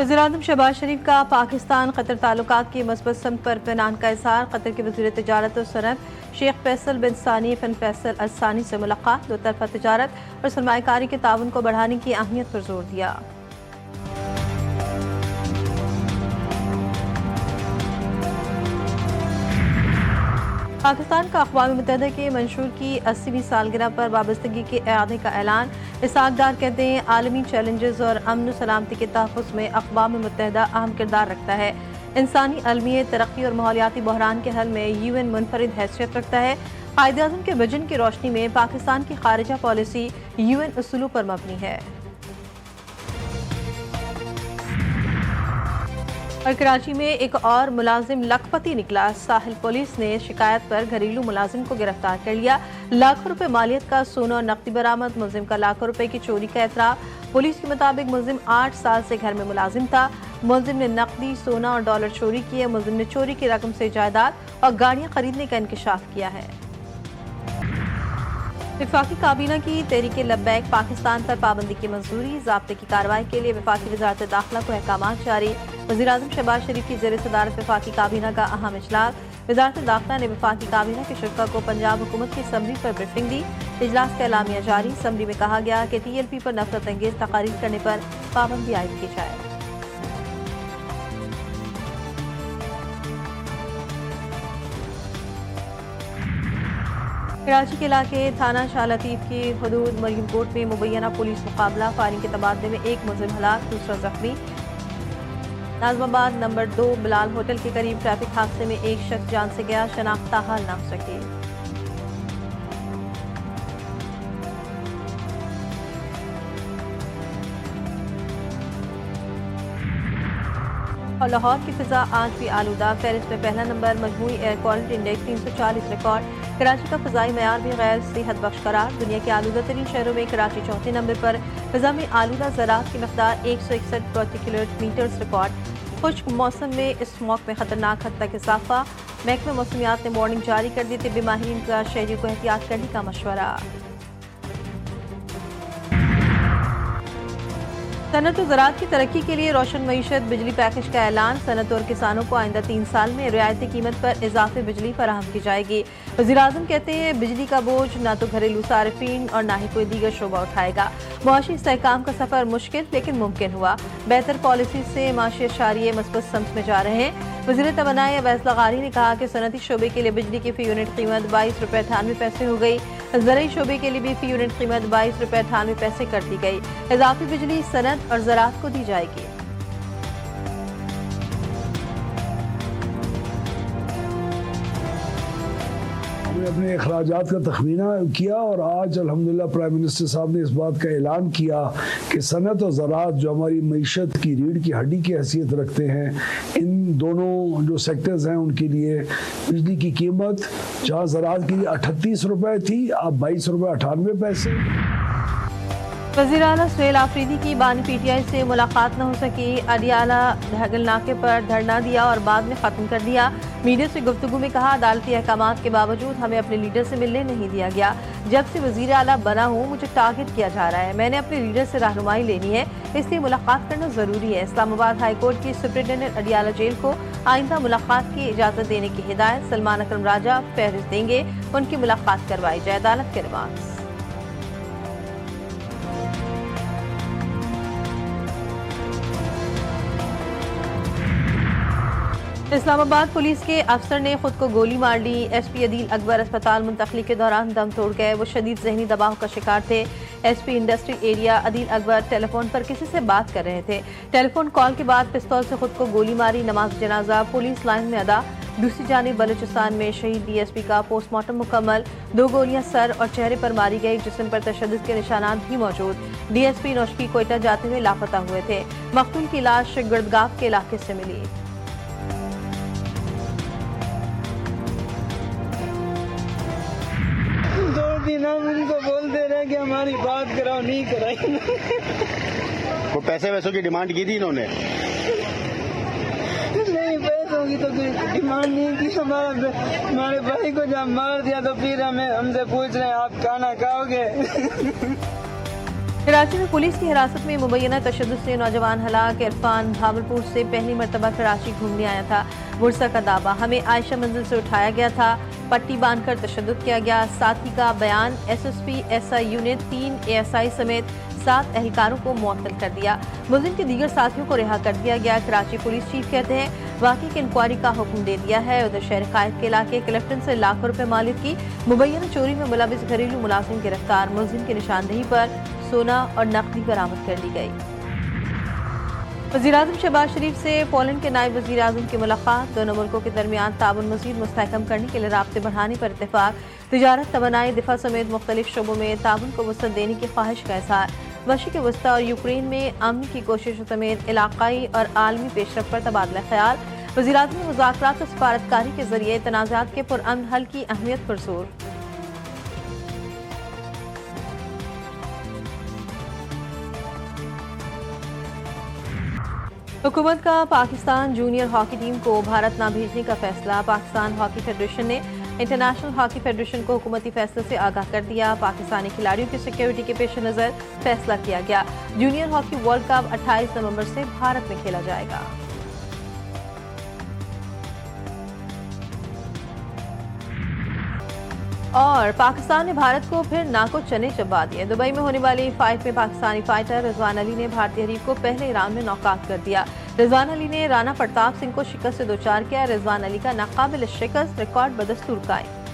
वज़ीर-ए-आज़म शहबाज शरीफ का पाकिस्तान कतर ताल्लुकात की मस्बत समत पर इत्मीनान का इज़हार। कतर के वज़ीर तिजारत और सनअत शेख फैसल बिन सानी बिन फैसल अल सानी से मुलाकात। दो तरफ़ा तिजारत और सरमायाकारी के ताउन को बढ़ाने की अहमियत पर जोर दिया। पाकिस्तान का अक़वाम मुत्तहिदा के मंशूर की 80वीं सालगिरह पर वाबस्तगी के इआदे का ऐलान। इसहाक डार कहते हैं आलमी चैलेंजेस और अमन सलामती के तहफ़्फ़ुज़ में अक़वाम मुत्तहिदा अहम किरदार रखता है। इंसानी अलमियत तरक्की और माहौलियाती बहरान के हल में UN मुनफरिद हैसियत रखता है। कायद-ए-आज़म के विजन की रोशनी में पाकिस्तान की खारिजा पॉलिसी UN उसूलों पर मबनी है। और कराची में एक और मुलाजिम लखपति निकला। साहिल पुलिस ने शिकायत पर घरेलू मुलाजिम को गिरफ्तार कर लिया। लाखों रुपए मालियत का सोना और नकदी बरामद। मुलजिम का लाखों रुपए की चोरी का एतराफ़। पुलिस के मुताबिक मुलजिम 8 साल से घर में मुलाजिम था। मुलजिम ने नकदी, सोना और डॉलर चोरी किए। मुलजिम ने चोरी की रकम से जायदाद और गाड़ियां खरीदने का इंकशाफ किया है। वफाकी काबीना की तहरीक लब्बैक पाकिस्तान पर पाबंदी की मंजूरी। ज़ाब्ते की कार्रवाई के लिए वफाकी वज़ारत दाखिला को अहकामात जारी। वज़ीर-ए-आज़म शहबाज शरीफ की ज़ेर सदारत वफाकी काबीना का अहम इजलास। वज़ारत दाखिला ने वफाकी काबीना के शुरा को पंजाब हुकूमत की असम्बली पर ब्रीफिंग दी। इजलास का एलामिया जारी। असम्बली में कहा गया कि TLP पर नफरत अंगेज तकारीर करने पर पाबंदी आयद की जाए। कराची के इलाके थाना शाह लतीफ की हदूद मरियम कोट में मुबैना पुलिस मुकाबला। फायरिंग के तबादले में एक मुलजिम हलाक, दूसरा जख्मी। नाज़िमाबाद नंबर 2 बिलाल होटल के करीब ट्रैफिक हादसे में एक शख्स जान से गया। शनाख्त ताहाल ना हो सकी। और लाहौर की फिजा आज भी आलूदा। फहरिस्त में पहला नंबर। मजमूई air quality index 340 record. Karachi का फ़ज़ाई मयार भी गैर सेहत बख्श करार। दुनिया के आलूदा तरीन शहरों में कराची चौथे नंबर पर। फ़िज़ा में आलूदा ज़रात की मकदार 161 पार्टिकुलर मीटर्स रिकॉर्ड। खुश्क मौसम में स्मॉग में खतरनाक हद तक इजाफा। महकमा मौसमियात ने वार्निंग जारी कर दी। तिब्बी माहिरीन का शहरियों को एहतियात करने का मशवरा। सनत और ज़राअत की तरक्की के लिए रोशन मईशत बिजली पैकेज का ऐलान। सनत और किसानों को आइंदा 3 साल में रियायती कीमत पर इजाफी बिजली फराहम की जाएगी। वज़ीर-ए-आज़म कहते हैं बिजली का बोझ न तो घरेलू सारिफीन और न ही कोई दीगर शोबा उठाएगा। मुआशी इस्तेहकाम का सफर मुश्किल लेकिन मुमकिन हुआ। बेहतर पॉलिसी से माशी अशारिये मस्बत समत में जा रहे हैं। वज़ीर तवानाई अवैस लगारी ने कहा कि सनती शोबे के लिए बिजली की फी यूनिट कीमत 22 रुपये 98 पैसे हो गई। ज़रई शोबे के लिए भी फी यूनिट कीमत 22 रुपये 98 पैसे कर दी गई। इजाफी बिजली सनत और ज़राअत को दी जाएगी। हमने अपने अखराजात का तखमीना किया और आज अल्हम्दुलिल्लाह प्राइम मिनिस्टर साहब ने इस बात का ऐलान किया कि सनत और ज़राअत जो हमारी मईशत की रीढ़ की हड्डी की हैसियत रखते हैं, इन दोनों जो सेक्टर्स हैं उनके लिए बिजली की कीमत जहाँ ज़राअत के लिए 38 रुपये थी, अब 22 रुपये 98 पैसे। वज़ीर आला सुहेल आफरीदी की बानी PTI से मुलाकात न हो सकी। अडियाला ढगल नाके पर धरना दिया और बाद में ख़त्म कर दिया। मीडिया से गुफ्तगू में कहा अदालती अहकामात के बावजूद हमें अपने लीडर से मिलने नहीं दिया गया। जब से वज़ीर आला बना हूँ मुझे टारगेट किया जा रहा है। मैंने अपने लीडर से रहनुमाई लेनी है, इसलिए मुलाकात करना ज़रूरी है। इस्लामाबाद हाई कोर्ट की सुप्रिटेंडेंट अडियाला जेल को आइंदा मुलाकात की इजाज़त देने की हिदायत। सलमान अकरम राजा फहरिस्त देंगे, उनकी मुलाकात करवाई जाए। अदालत के रिमांड्स। इस्लामाबाद पुलिस के अफसर ने खुद को गोली मार ली। SP अदील अकबर अस्पताल मुंतकली के दौरान दम तोड़ गए। वो शदीद जहनी दबाव का शिकार थे। SP industrial area Adeel Akbar telephone पर किसी से बात कर रहे थे। टेलीफोन कॉल के बाद पिस्तौल से खुद को गोली मारी। नमाज जनाजा पुलिस लाइन में अदा। दूसरी जानिब बलूचिस्तान में शहीद DSP का पोस्टमार्टम मुकम्मल। 2 गोलियां सर और चेहरे पर मारी गई। जिस्म पर तशद्दुद के निशानात भी मौजूद। DSP नौशकी कोयटा जाते हुए लापता हुए थे। मकतूल की लाश गुड़गांव के इलाके से मिली। हम उनको बोलते रहे कि हमारी बात कराओ, नहीं कराई। वो पैसे वैसों की डिमांड की थी इन्होंने? नहीं, पैसों की तो कोई डिमांड नहीं की। हमारे भाई को जब मार दिया तो फिर हमसे पूछ रहे हैं आप खाना खाओगे। कराची में पुलिस की हिरासत में मुबैना तशद्दुद से नौजवान हलाक। इरफान भावलपुर से पहली मरतबा कराची घूमने आया था। मुर्सा का दावा, हमें आयशा मंजिल से उठाया गया था, पट्टी बांधकर तशद्दुद किया गया। साथी का बयान, SSP SIU ने 3 ASI समेत 7 एहलकारों को मुअत्तल कर दिया। मुलजिम के दीगर साथियों को रिहा कर दिया गया। कराची पुलिस चीफ कहते हैं वाकई की इंक्वायरी का हुक्म दे दिया है। उधर शहर कायद के इलाके क्लिफ्टन से लाखों रुपए मालिक की मुबैना चोरी में मुलविस घरेलू मुलाजिम गिरफ्तार। मुलजिम की निशानदेही पर सोना और नकदी बरामद कर ली गई। वज़ीर-ए-आज़म शहबाज शरीफ से पोलैंड के नायब वज़ीर-ए-आज़म की मुलाकात। दोनों मुल्कों के दरमियान ताउन मज़ीद मुस्तहकम करने के लिए राब्ते बढ़ाने पर इत्तेफाक। तिजारत, तवानाई, दिफा समेत मुख्तलिफ शोबों में ताउन को वसअत देने की ख्वाहिश का इज़हार। मशरिक़ वस्ता और यूक्रेन में अमन की कोशिशों समेत इलाकाई और आलमी पेशरफ पर तबादला ख्याल। वज़ीर-ए-आज़म ने मुज़ाकरात और सफारतकारी के जरिए तनाज़ात के पुरअमन हल की अहमियत पर जोर। हुकूमत का पाकिस्तान जूनियर हॉकी टीम को भारत न भेजने का फैसला। पाकिस्तान हॉकी फेडरेशन ने इंटरनेशनल हॉकी फेडरेशन को हुकूमती फैसले से आगाह कर दिया। पाकिस्तानी खिलाड़ियों की सिक्योरिटी के पेश नज़र फैसला किया गया। जूनियर हॉकी वर्ल्ड कप 28 नवंबर से भारत में खेला जाएगा। और पाकिस्तान ने भारत को फिर नाको चने चबा दिए। दुबई में होने वाली फाइट में पाकिस्तानी फाइटर रिजवान अली ने भारतीय हरीफ को पहले राउंड में नॉकआउट कर दिया। रिजवान अली ने राणा प्रताप सिंह को शिकस्त से 2-4 किया। रिजवान अली का नाकाबिल शिकस्त रिकॉर्ड बदस्तूर कायम।